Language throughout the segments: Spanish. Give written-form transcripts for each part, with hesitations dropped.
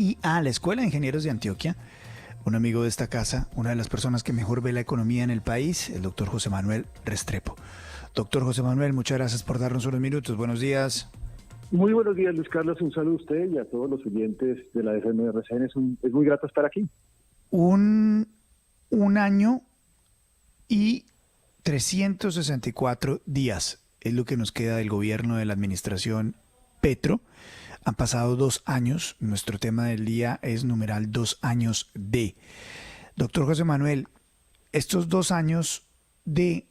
Y a la Escuela de Ingenieros de Antioquia, un amigo de esta casa, una de las personas que mejor ve la economía en el país, el doctor José Manuel Restrepo. Doctor José Manuel, muchas gracias por darnos unos minutos. Buenos días. Muy buenos días, Luis Carlos. Un saludo a usted y a todos los oyentes de la FMRCN. Es muy grato estar aquí. Un año y 364 días es lo que nos queda del gobierno de la administración Petro. Han pasado 2 años. Nuestro tema del día es numeral 2 años de. Doctor José Manuel, estos 2 años ¿de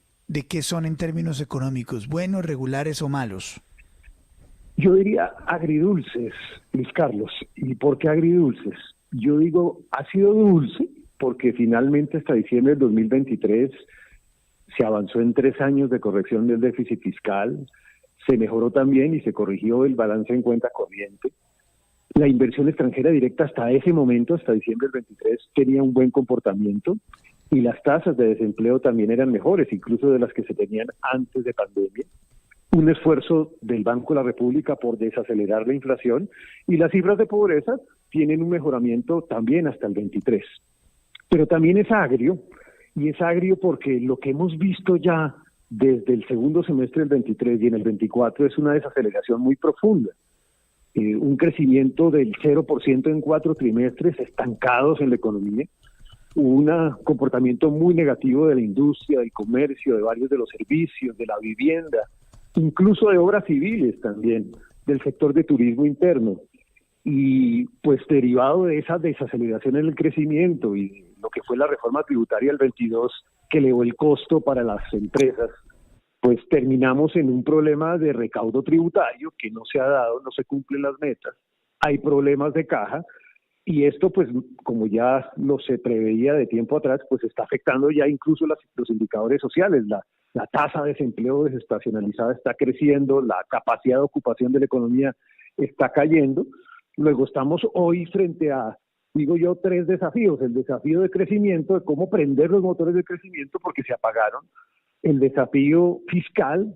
qué son en términos económicos? ¿Buenos, regulares o malos? Yo diría agridulces, Luis Carlos. ¿Y por qué agridulces? Yo digo, ha sido dulce porque finalmente hasta diciembre del 2023 se avanzó en 3 años de corrección del déficit fiscal, se mejoró también y se corrigió el balance en cuenta corriente. La inversión extranjera directa hasta ese momento, hasta diciembre del 23, tenía un buen comportamiento y las tasas de desempleo también eran mejores, incluso de las que se tenían antes de pandemia. Un esfuerzo del Banco de la República por desacelerar la inflación y las cifras de pobreza tienen un mejoramiento también hasta el 23. Pero también es agrio, y es agrio porque lo que hemos visto ya desde el segundo semestre del 23 y en el 24 es una desaceleración muy profunda. Un crecimiento del 0% en 4 trimestres estancados en la economía, un comportamiento muy negativo de la industria, del comercio, de varios de los servicios, de la vivienda, incluso de obras civiles también, del sector de turismo interno. Y pues derivado de esa desaceleración en el crecimiento y lo que fue la reforma tributaria del 22 que elevó el costo para las empresas, pues terminamos en un problema de recaudo tributario que no se ha dado, no se cumplen las metas, hay problemas de caja y esto pues como ya lo se preveía de tiempo atrás, pues está afectando ya incluso los indicadores sociales, la tasa de desempleo desestacionalizada está creciendo, la capacidad de ocupación de la economía está cayendo. Luego estamos hoy frente a, digo yo, 3 desafíos. El desafío de crecimiento, de cómo prender los motores de crecimiento porque se apagaron. El desafío fiscal,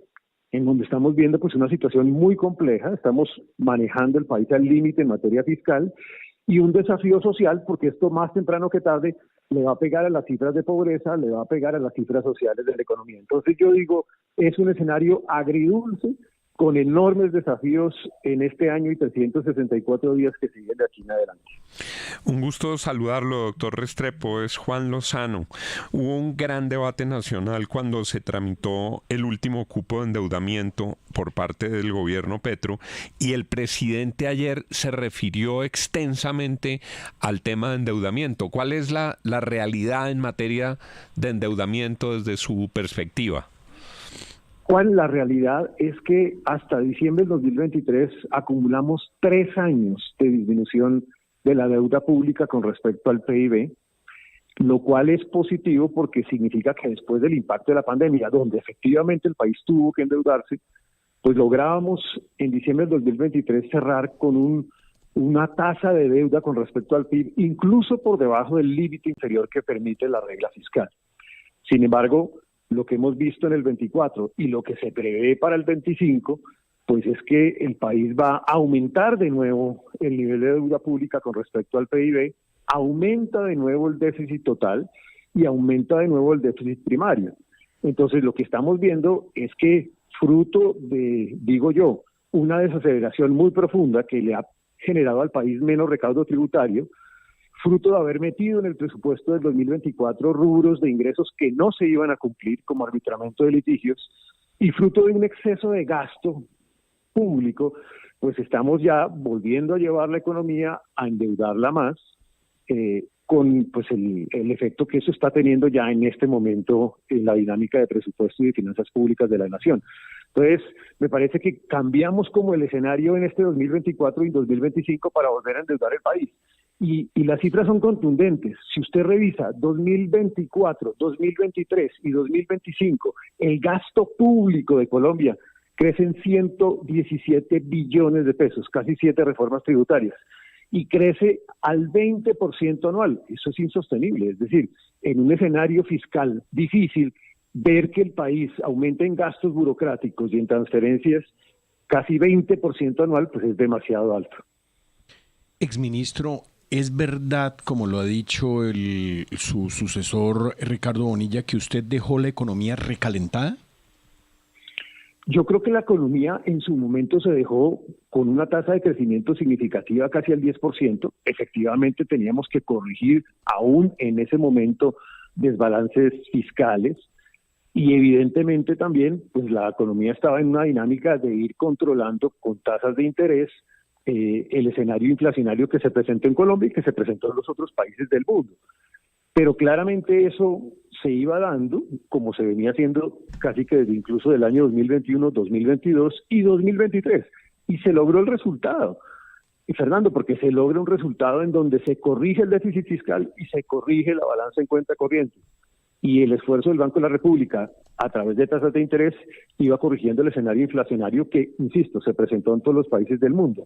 en donde estamos viendo pues una situación muy compleja, estamos manejando el país al límite en materia fiscal, y un desafío social porque esto más temprano que tarde le va a pegar a las cifras de pobreza, le va a pegar a las cifras sociales de la economía. Entonces yo digo, es un escenario agridulce, con enormes desafíos en este año y 364 días que siguen de aquí en adelante. Un gusto saludarlo, doctor Restrepo. Es Juan Lozano. Hubo un gran debate nacional cuando se tramitó el último cupo de endeudamiento por parte del gobierno Petro y el presidente ayer se refirió extensamente al tema de endeudamiento. ¿Cuál es la realidad en materia de endeudamiento desde su perspectiva? Juan, la realidad es que hasta diciembre del 2023 acumulamos 3 años de disminución de la deuda pública con respecto al PIB, lo cual es positivo porque significa que después del impacto de la pandemia, donde efectivamente el país tuvo que endeudarse, pues lográbamos en diciembre del 2023 cerrar con una tasa de deuda con respecto al PIB, incluso por debajo del límite inferior que permite la regla fiscal. Sin embargo, lo que hemos visto en el 24 y lo que se prevé para el 25, pues es que el país va a aumentar de nuevo el nivel de deuda pública con respecto al PIB, aumenta de nuevo el déficit total y aumenta de nuevo el déficit primario. Entonces lo que estamos viendo es que fruto de, digo yo, una desaceleración muy profunda que le ha generado al país menos recaudo tributario, fruto de haber metido en el presupuesto del 2024 rubros de ingresos que no se iban a cumplir como arbitramiento de litigios y fruto de un exceso de gasto público, pues estamos ya volviendo a llevar la economía a endeudarla más, con pues el efecto que eso está teniendo ya en este momento en la dinámica de presupuesto y de finanzas públicas de la nación. Entonces, me parece que cambiamos como el escenario en este 2024 y 2025 para volver a endeudar el país. Y las cifras son contundentes. Si usted revisa 2024, 2023 y 2025, el gasto público de Colombia crece en 117 billones de pesos, casi 7 reformas tributarias, y crece al 20% anual. Eso es insostenible. Es decir, en un escenario fiscal difícil, ver que el país aumenta en gastos burocráticos y en transferencias casi 20% anual, pues es demasiado alto. Exministro, ¿es verdad, como lo ha dicho su sucesor Ricardo Bonilla, que usted dejó la economía recalentada? Yo creo que la economía en su momento se dejó con una tasa de crecimiento significativa, casi al 10%. Efectivamente teníamos que corregir aún en ese momento desbalances fiscales y evidentemente también pues la economía estaba en una dinámica de ir controlando con tasas de interés el escenario inflacionario que se presentó en Colombia y que se presentó en los otros países del mundo. Pero claramente eso se iba dando, como se venía haciendo casi que desde incluso del año 2021, 2022 y 2023. Y se logró el resultado. Y Fernando, porque se logra un resultado en donde se corrige el déficit fiscal y se corrige la balanza en cuenta corriente. Y el esfuerzo del Banco de la República, a través de tasas de interés, iba corrigiendo el escenario inflacionario que, insisto, se presentó en todos los países del mundo.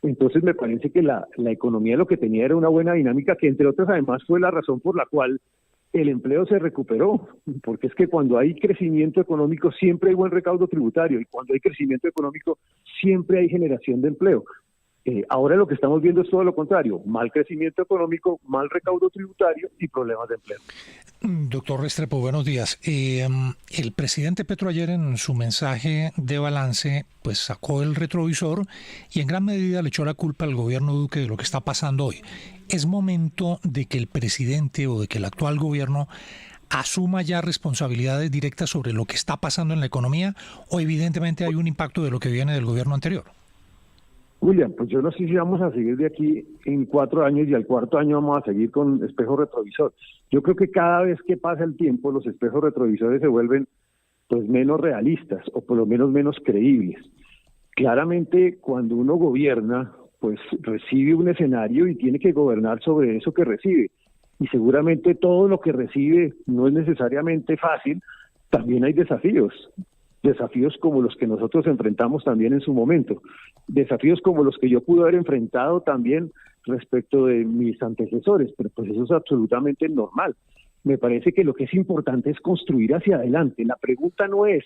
Entonces me parece que la economía lo que tenía era una buena dinámica, que entre otras además fue la razón por la cual el empleo se recuperó, porque es que cuando hay crecimiento económico siempre hay buen recaudo tributario y cuando hay crecimiento económico siempre hay generación de empleo. Ahora lo que estamos viendo es todo lo contrario, mal crecimiento económico, mal recaudo tributario y problemas de empleo. Doctor Restrepo, buenos días. El presidente Petro ayer en su mensaje de balance pues sacó el retrovisor y en gran medida le echó la culpa al gobierno Duque de lo que está pasando hoy. ¿Es momento de que el presidente o de que el actual gobierno asuma ya responsabilidades directas sobre lo que está pasando en la economía o evidentemente hay un impacto de lo que viene del gobierno anterior? William, pues yo no sé si vamos a seguir de aquí en 4 años y al cuarto año vamos a seguir con espejo retrovisor. Yo creo que cada vez que pasa el tiempo los espejos retrovisores se vuelven pues menos realistas o por lo menos creíbles. Claramente cuando uno gobierna pues recibe un escenario y tiene que gobernar sobre eso que recibe. Y seguramente todo lo que recibe no es necesariamente fácil, también hay desafíos como los que nosotros enfrentamos también en su momento, desafíos como los que yo pude haber enfrentado también respecto de mis antecesores, pero pues eso es absolutamente normal. Me parece que lo que es importante es construir hacia adelante. La pregunta no es,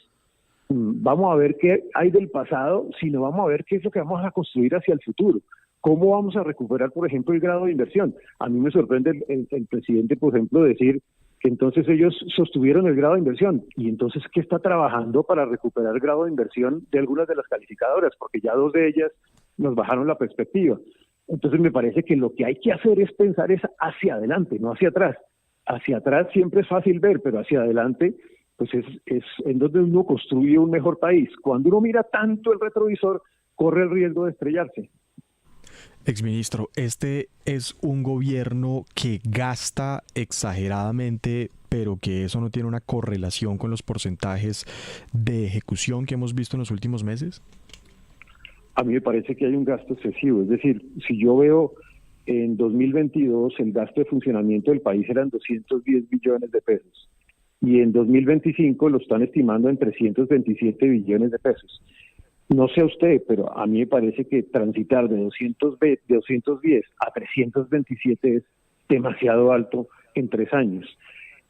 vamos a ver qué hay del pasado, sino vamos a ver qué es lo que vamos a construir hacia el futuro. ¿Cómo vamos a recuperar, por ejemplo, el grado de inversión? A mí me sorprende el presidente, por ejemplo, decir que entonces ellos sostuvieron el grado de inversión. Y entonces, ¿qué está trabajando para recuperar el grado de inversión de algunas de las calificadoras? Porque ya 2 de ellas nos bajaron la perspectiva. Entonces, me parece que lo que hay que hacer es pensar es hacia adelante, no hacia atrás. Hacia atrás siempre es fácil ver, pero hacia adelante pues es en donde uno construye un mejor país. Cuando uno mira tanto el retrovisor, corre el riesgo de estrellarse. Exministro, este es un gobierno que gasta exageradamente, pero que eso no tiene una correlación con los porcentajes de ejecución que hemos visto en los últimos meses. A mí me parece que hay un gasto excesivo. Es decir, si yo veo en 2022 el gasto de funcionamiento del país eran 210 billones de pesos y en 2025 lo están estimando en 327 billones de pesos. No sé a usted, pero a mí me parece que transitar de 210 a 327 es demasiado alto en 3 años.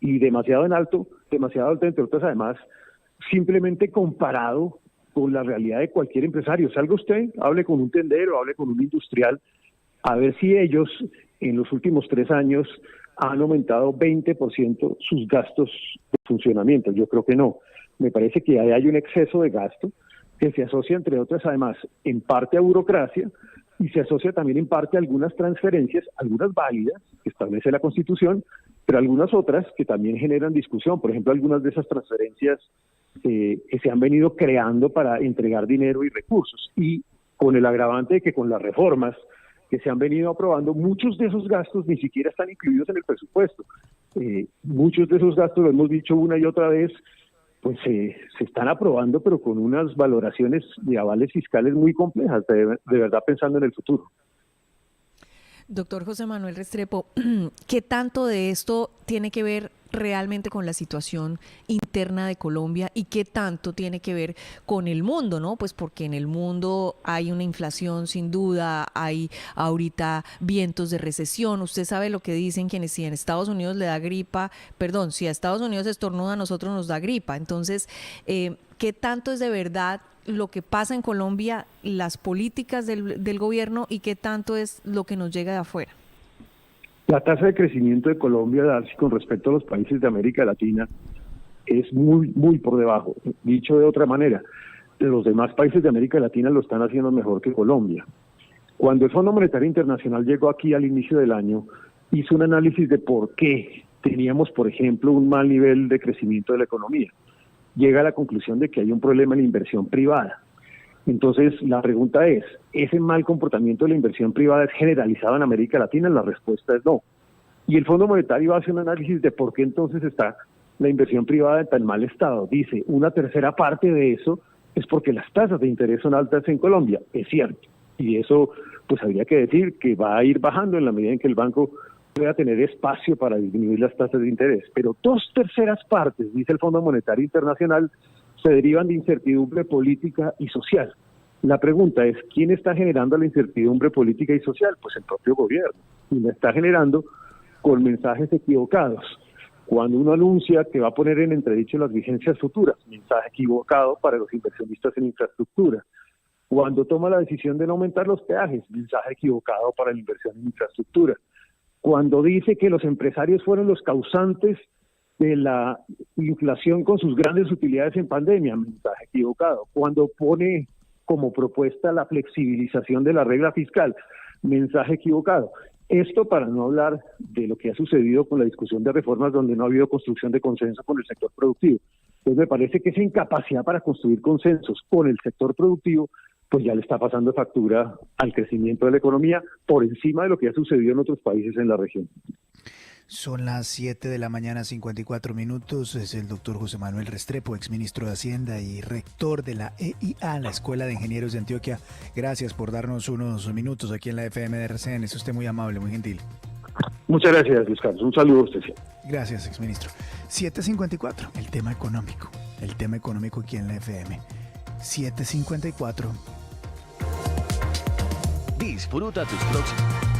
Y demasiado alto entre otras además, simplemente comparado con la realidad de cualquier empresario. Salga usted, hable con un tendero, hable con un industrial, a ver si ellos en los últimos 3 años han aumentado 20% sus gastos de funcionamiento. Yo creo que no. Me parece que ahí hay un exceso de gasto que se asocia, entre otras, además, en parte a burocracia y se asocia también en parte a algunas transferencias, algunas válidas, que establece la Constitución, pero algunas otras que también generan discusión. Por ejemplo, algunas de esas transferencias que se han venido creando para entregar dinero y recursos, y con el agravante de que con las reformas que se han venido aprobando, muchos de esos gastos ni siquiera están incluidos en el presupuesto. Muchos de esos gastos, lo hemos dicho una y otra vez, pues se están aprobando, pero con unas valoraciones de avales fiscales muy complejas, de verdad pensando en el futuro. Doctor José Manuel Restrepo, ¿qué tanto de esto tiene que ver realmente con la situación interna interna de Colombia y qué tanto tiene que ver con el mundo, ¿no? Pues porque en el mundo hay una inflación sin duda, hay ahorita vientos de recesión. Usted sabe lo que dicen quienes si en Estados Unidos le da gripa, perdón, si a Estados Unidos estornuda, a nosotros nos da gripa. Entonces, ¿qué tanto es de verdad lo que pasa en Colombia, las políticas del gobierno y qué tanto es lo que nos llega de afuera? La tasa de crecimiento de Colombia, Darcy, con respecto a los países de América Latina, es muy, muy por debajo. Dicho de otra manera, los demás países de América Latina lo están haciendo mejor que Colombia. Cuando el Fondo Monetario Internacional llegó aquí al inicio del año, hizo un análisis de por qué teníamos, por ejemplo, un mal nivel de crecimiento de la economía. Llega a la conclusión de que hay un problema en la inversión privada. Entonces, la pregunta es, ¿ese mal comportamiento de la inversión privada es generalizado en América Latina? La respuesta es no. Y el Fondo Monetario hace un análisis de por qué entonces está la inversión privada en tan mal estado. Dice, una tercera parte de eso es porque las tasas de interés son altas en Colombia. Es cierto. Y eso, pues habría que decir que va a ir bajando en la medida en que el banco pueda tener espacio para disminuir las tasas de interés. Pero 2/3 partes, dice el Fondo Monetario Internacional, se derivan de incertidumbre política y social. La pregunta es, ¿quién está generando la incertidumbre política y social? Pues el propio gobierno. Y la está generando con mensajes equivocados. Cuando uno anuncia que va a poner en entredicho las vigencias futuras, mensaje equivocado para los inversionistas en infraestructura. Cuando toma la decisión de no aumentar los peajes, mensaje equivocado para la inversión en infraestructura. Cuando dice que los empresarios fueron los causantes de la inflación con sus grandes utilidades en pandemia, mensaje equivocado. Cuando pone como propuesta la flexibilización de la regla fiscal, mensaje equivocado. Esto para no hablar de lo que ha sucedido con la discusión de reformas donde no ha habido construcción de consenso con el sector productivo. Entonces me parece que esa incapacidad para construir consensos con el sector productivo pues ya le está pasando factura al crecimiento de la economía por encima de lo que ha sucedido en otros países en la región. Son las 7 de la mañana, 54 minutos. Es el doctor José Manuel Restrepo, exministro de Hacienda y rector de la EIA, la Escuela de Ingenieros de Antioquia. Gracias por darnos unos minutos aquí en la FM de RCN. Es usted muy amable, muy gentil. Muchas gracias, Luis Carlos. Un saludo a usted. Gracias, exministro. 7:54, el tema económico aquí en la FM. 7:54. Disfruta tus próximos.